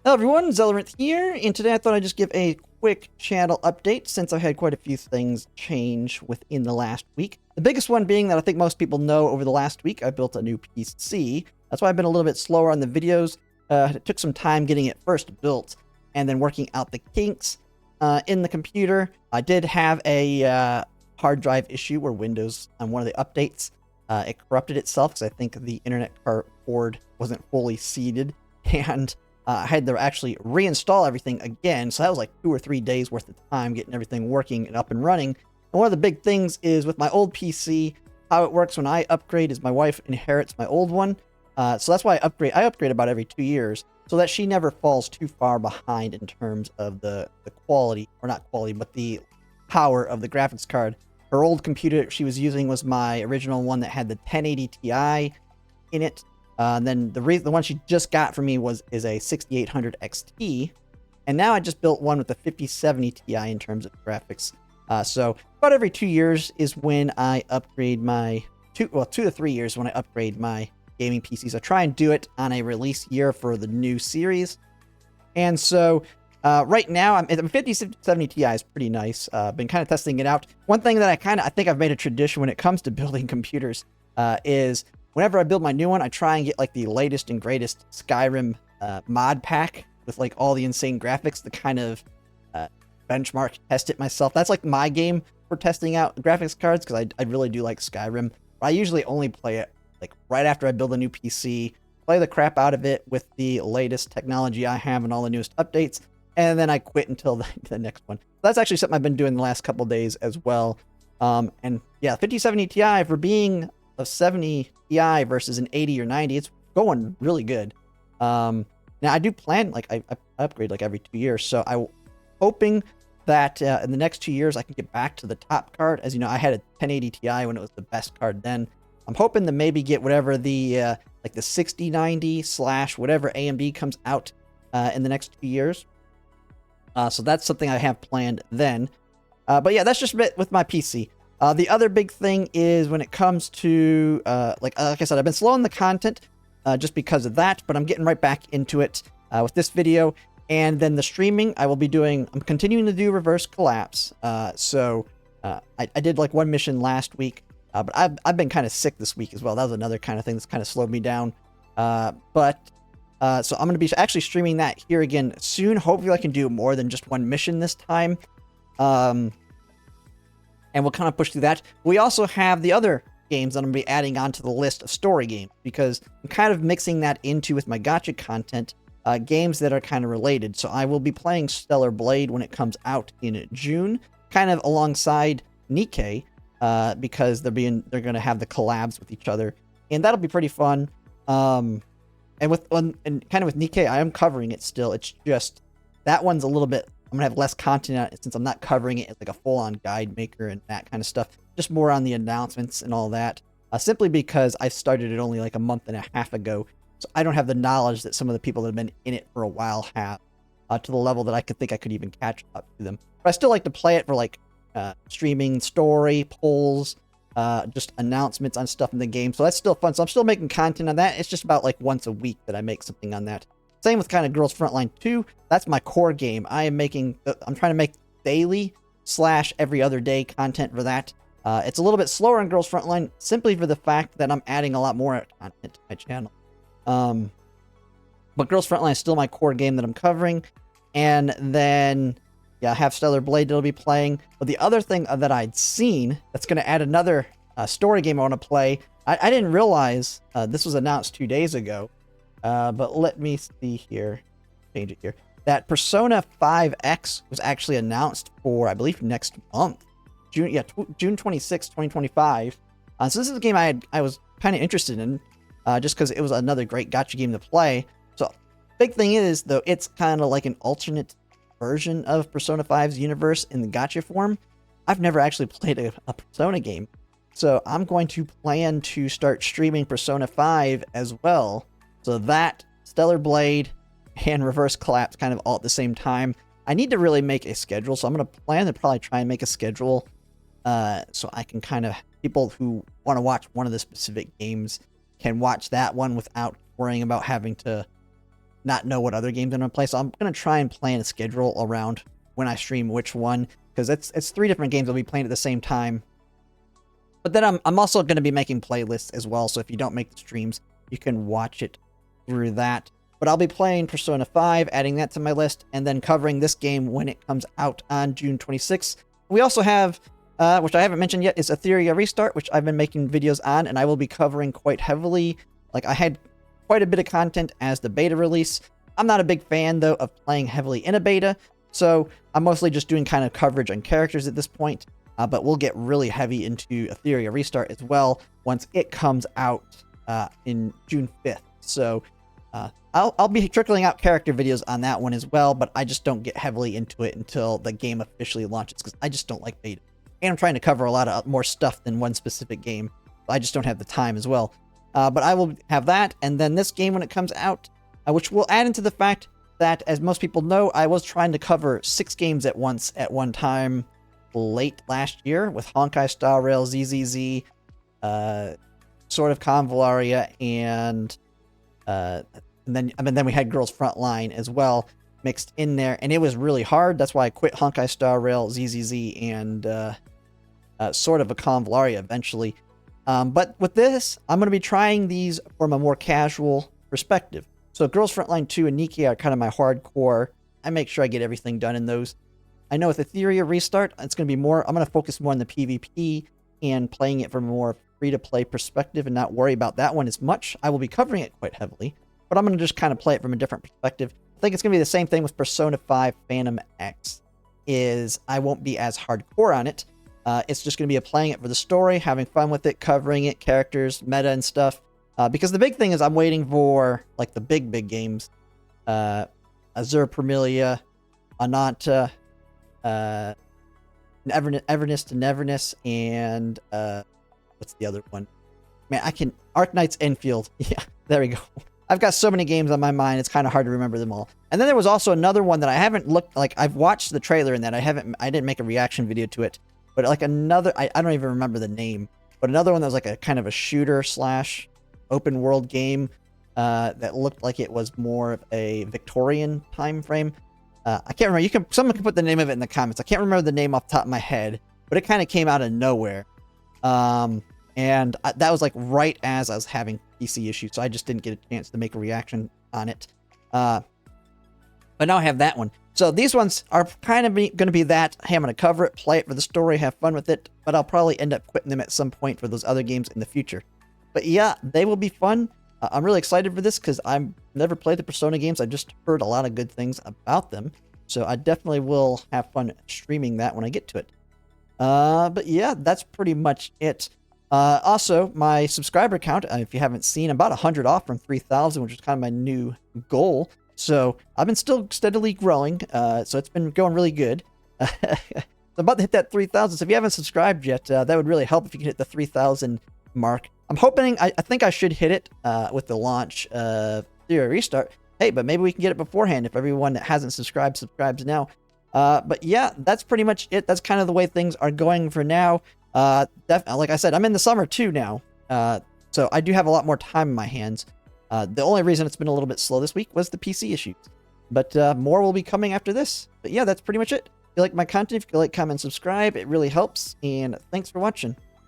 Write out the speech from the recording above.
Hello everyone, Zellerant here, and today I thought I'd just give a quick channel update since I've had quite a few things change within the last week. The biggest one being that I think most people know over the last week I built a new PC. That's why I've been a little bit slower on the videos. It took some time getting it first built and then working out the kinks in the computer. I did have a hard drive issue where Windows, on one of the updates, it corrupted itself because I think the internet cord wasn't fully seated, and I had to actually reinstall everything again, so that was like 2 or 3 days worth of time getting everything working and up and running. And one of the big things is with my old PC, how it works when I upgrade is my wife inherits my old one. So that's why I upgrade about every 2 years, so that she never falls too far behind in terms of the quality, or not quality, but the power of the graphics card. Her old computer she was using was my original one that had the 1080 Ti in it. Then the one she just got from me is a 6800 XT, and now I just built one with a 5070 Ti in terms of graphics. So about every 2 years is when I upgrade my 2 to 3 years when I upgrade my gaming PCs. I try and do it on a release year for the new series, and so right now I'm 5070 Ti is pretty nice. Been kind of testing it out. One thing that I think I've made a tradition when it comes to building computers is, whenever I build my new one, I try and get like the latest and greatest Skyrim mod pack with like all the insane graphics to kind of benchmark test it myself. That's like my game for testing out graphics cards, because I really do like Skyrim. I usually only play it like right after I build a new PC, play the crap out of it with the latest technology I have and all the newest updates, and then I quit until the next one. That's actually something I've been doing the last couple days as well. And yeah, 5070 Ti for being a 70 Ti versus an 80 or 90, it's going really good. Now I do plan, like I upgrade like every 2 years, so I'm hoping that in the next 2 years I can get back to the top card. As you know, I had a 1080 Ti when it was the best card then. I'm hoping to maybe get whatever the like the 6090 / whatever AMD comes out in the next 2 years. So that's something I have planned then. But yeah, that's just a bit with my PC. The other big thing is when it comes to, like I said, I've been slowing the content just because of that, but I'm getting right back into it with this video. And then the streaming, I'm continuing to do Reverse Collapse. So I did like one mission last week, but I've been kind of sick this week as well. That was another kind of thing that's kind of slowed me down. So I'm going to be actually streaming that here again soon. Hopefully I can do more than just one mission this time. And we'll kind of push through that. We also have the other games that I'm going to be adding onto the list of story games, because I'm kind of mixing that into with my gacha content, games that are kind of related. So I will be playing Stellar Blade when it comes out in June, kind of alongside Nikke, because they're going to have the collabs with each other, and that'll be pretty fun. And kind of with Nikke, I am covering it still. It's just that one's a little bit, I'm going to have less content on it since I'm not covering it as like a full-on guide maker and that kind of stuff. Just more on the announcements and all that. Simply because I started it only like a month and a half ago. So I don't have the knowledge that some of the people that have been in it for a while have, to the level that I could even catch up to them. But I still like to play it for like streaming, story, polls, just announcements on stuff in the game. So that's still fun. So I'm still making content on that. It's just about like once a week that I make something on that. Same with kind of Girls Frontline 2. That's my core game. I'm trying to make daily / every other day content for that. It's a little bit slower on Girls Frontline simply for the fact that I'm adding a lot more content to my channel. But Girls Frontline is still my core game that I'm covering. And then, yeah, I have Stellar Blade that'll be playing. But the other thing that I'd seen that's going to add another story game I want to play, I didn't realize this was announced 2 days ago. But let me see here. Change it here. That Persona 5X was actually announced for, I believe, next month. June 26, 2025. So this is a game I was kind of interested in, just because it was another great gacha game to play. So big thing is, though, it's kind of like an alternate version of Persona 5's universe in the gacha form. I've never actually played a Persona game. So I'm going to plan to start streaming Persona 5 as well. So that, Stellar Blade, and Reverse Collapse kind of all at the same time. I need to really make a schedule, so I'm going to plan to probably try and make a schedule so I can kind of, people who want to watch one of the specific games can watch that one without worrying about having to not know what other games I'm going to play. So I'm going to try and plan a schedule around when I stream which one, because it's 3 different games I'll be playing at the same time. But then I'm also going to be making playlists as well, so if you don't make the streams, you can watch it through that. But I'll be playing Persona 5, adding that to my list, and then covering this game when it comes out on June 26th. We also have, which I haven't mentioned yet, is Etheria Restart, which I've been making videos on, and I will be covering quite heavily. Like, I had quite a bit of content as the beta release. I'm not a big fan, though, of playing heavily in a beta, so I'm mostly just doing kind of coverage on characters at this point. But we'll get really heavy into Etheria Restart as well once it comes out in June 5th. So I'll be trickling out character videos on that one as well, but I just don't get heavily into it until the game officially launches, because I just don't like beta. And I'm trying to cover a lot of more stuff than one specific game. So I just don't have the time as well. But I will have that, and then this game when it comes out, which will add into the fact that, as most people know, I was trying to cover 6 games at once at one time late last year with Honkai Star Rail, ZZZ, Sword of Convalaria, and then we had Girls Frontline as well mixed in there, and it was really hard. That's why I quit Honkai Star Rail, ZZZ, and Sword of a Convalaria eventually. But with this, I'm going to be trying these from a more casual perspective. So Girls Frontline 2 and Nikki are kind of my hardcore. I make sure I get everything done in those. I know with Etheria Restart, it's going to be more, I'm going to focus more on the PvP and playing it from a more free-to-play perspective and not worry about that one as much. I will be covering it quite heavily, but I'm going to just kind of play it from a different perspective. I think it's going to be the same thing with Persona 5 Phantom X, is I won't be as hardcore on it. It's just going to be playing it for the story, having fun with it, covering it, characters, meta and stuff. Because the big thing is I'm waiting for, like, the big games. Azure Permilia, Ananta, Everness to Neverness, and what's the other one? Man, Arknight's Enfield. Yeah, there we go. I've got so many games on my mind, it's kind of hard to remember them all. And then there was also another one that I haven't looked, like, I've watched the trailer in that, I didn't make a reaction video to it, but like another, I don't even remember the name, but another one that was like a kind of a shooter slash open world game that looked like it was more of a Victorian time frame. I can't remember. Someone can put the name of it in the comments. I can't remember the name off the top of my head, but it kind of came out of nowhere. And that was like right as I was having PC issues, so I just didn't get a chance to make a reaction on it. But now I have that one. So these ones are kind of going to be that. Hey, I'm going to cover it, play it for the story, have fun with it, but I'll probably end up quitting them at some point for those other games in the future. But yeah, they will be fun. I'm really excited for this because I've never played the Persona games. I've just heard a lot of good things about them. So I definitely will have fun streaming that when I get to it. But yeah, that's pretty much it. Also, my subscriber count, if you haven't seen, I'm about 100 off from 3,000, which is kind of my new goal. So I've been still steadily growing. So it's been going really good. I'm about to hit that 3,000. So if you haven't subscribed yet, that would really help if you can hit the 3,000 mark. I'm hoping, I think I should hit it with the launch of Etheria Restart. Hey, but maybe we can get it beforehand if everyone that hasn't subscribed subscribes now. But yeah, that's pretty much it. That's kind of the way things are going for now. Like I said, I'm in the summer too now. So I do have a lot more time in my hands. The only reason it's been a little bit slow this week was the PC issues. But more will be coming after this. But yeah, that's pretty much it. If you like my content, if you like, comment, subscribe, it really helps. And thanks for watching.